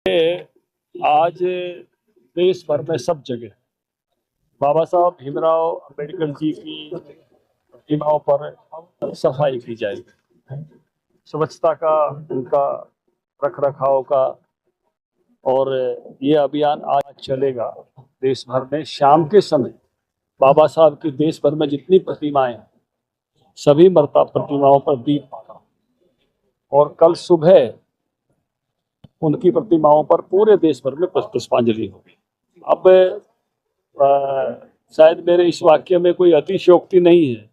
आज देश भर में सब जगह बाबा साहब भीमराव अंबेडकर जी की प्रतिमाओं पर सफाई की जाएगी। स्वच्छता का, उनका रख रखाव का, और ये अभियान आज चलेगा देश भर में। शाम के समय बाबा साहब की देश भर में जितनी प्रतिमाएं हैं, सभी मर्ता प्रतिमाओं पर दीप माला, और कल सुबह उनकी प्रतिमाओं पर पूरे देश भर में पुष्पांजलि होगी। अब शायद मेरे इस वाक्य में कोई अतिशयोक्ति नहीं है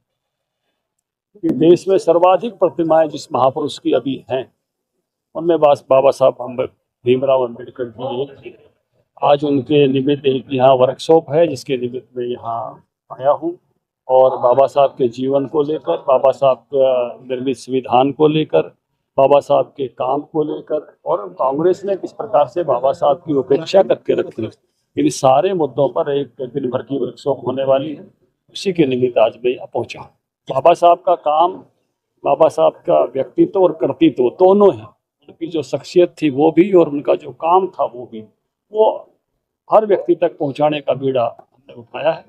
कि देश में सर्वाधिक प्रतिमाएं जिस महापुरुष की अभी हैं, उनमें बाबा साहब भीमराव अम्बेडकर जी। आज उनके निमित्त एक यहाँ वर्कशॉप है जिसके निमित्त मैं यहाँ आया हूँ, और बाबा साहब के जीवन को लेकर, बाबा साहब का निर्मित संविधान को लेकर, बाबा साहब के काम को लेकर, और कांग्रेस ने किस प्रकार से बाबा साहब की उपेक्षा करके रखी, इन सारे मुद्दों पर एक दिन भर की वर्कशॉप होने वाली है। उसी के निमित्त आज मैं यहाँ पहुँचा। बाबा साहब का काम, बाबा साहब का व्यक्तित्व और कर्तृत्व दोनों हैं। उनकी जो शख्सियत थी वो भी, और उनका जो काम था वो भी, वो हर व्यक्ति तक पहुँचाने का बीड़ा हमने उठाया है,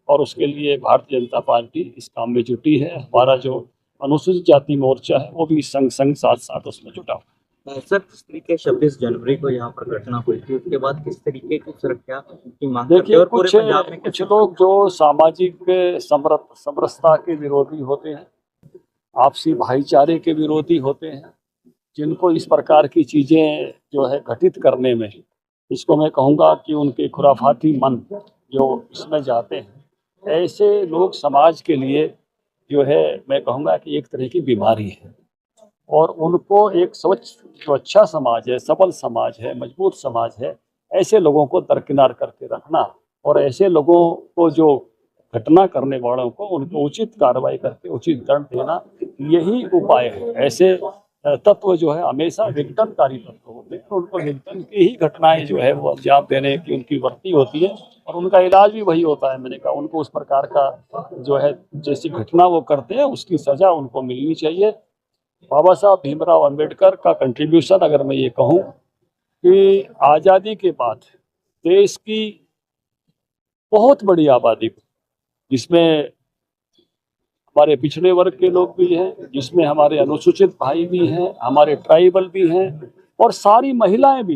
और उसके लिए भारतीय जनता पार्टी इस काम में जुटी है। हमारा जो अनुसूचित जाति मोर्चा है वो भी संग साथ साथ उसमें जुटा। सर, जिस तरीके 26 जनवरी को यहाँ पर घटना हुई थी, उसके बाद किस तरीके की सुरक्षा की मांग करते हैं? और कुछ लोग जो सामाजिक समरसता के विरोधी होते हैं, आपसी भाईचारे के विरोधी होते हैं, जिनको इस प्रकार की चीजें जो है घटित करने में, इसको मैं कहूँगा कि उनके खुराफाती मन जो इसमें जाते हैं, ऐसे लोग समाज के लिए जो है मैं कहूँगा कि एक तरह की बीमारी है। और उनको एक स्वच्छ, जो अच्छा समाज है, सबल समाज है, मजबूत समाज है, ऐसे लोगों को दरकिनार करके रखना, और ऐसे लोगों को, जो घटना करने वालों को, उनको उचित कार्रवाई करके उचित दंड देना, यही उपाय है। ऐसे तत्व जो है हमेशा विघटनकारी तत्व होते हैं, उनको विघटन की ही घटनाएं जो है वो अंजाम देने की उनकी वृत्ति होती है, और उनका इलाज भी वही होता है। मैंने कहा उनको उस प्रकार का जो है, जैसी घटना वो करते हैं उसकी सजा उनको मिलनी चाहिए। बाबा साहब भीमराव अंबेडकर का कंट्रीब्यूशन, अगर मैं ये कहूँ कि आज़ादी के बाद देश की बहुत बड़ी आबादी, जिसमें हमारे पिछड़े वर्ग के लोग भी हैं, जिसमें हमारे अनुसूचित भाई भी हैं, हमारे ट्राइबल भी हैं, और सारी महिलाएं भी।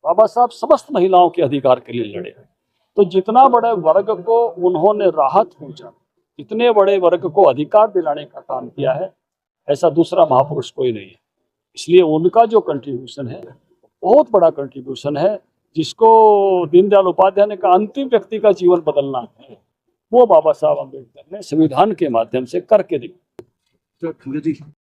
बाबा साहब समस्त महिलाओं के अधिकार के लिए लड़े। तो जितना बड़े वर्ग को उन्होंने राहत पहुंचा, इतने बड़े वर्ग को अधिकार दिलाने का काम किया है, ऐसा दूसरा महापुरुष कोई नहीं है। इसलिए उनका जो कंट्रीब्यूशन है बहुत बड़ा कंट्रीब्यूशन है, जिसको दीनदयाल उपाध्याय ने कहा अंतिम व्यक्ति का जीवन बदलना है, वो बाबा साहब अम्बेडकर ने संविधान के माध्यम से करके दिखाया।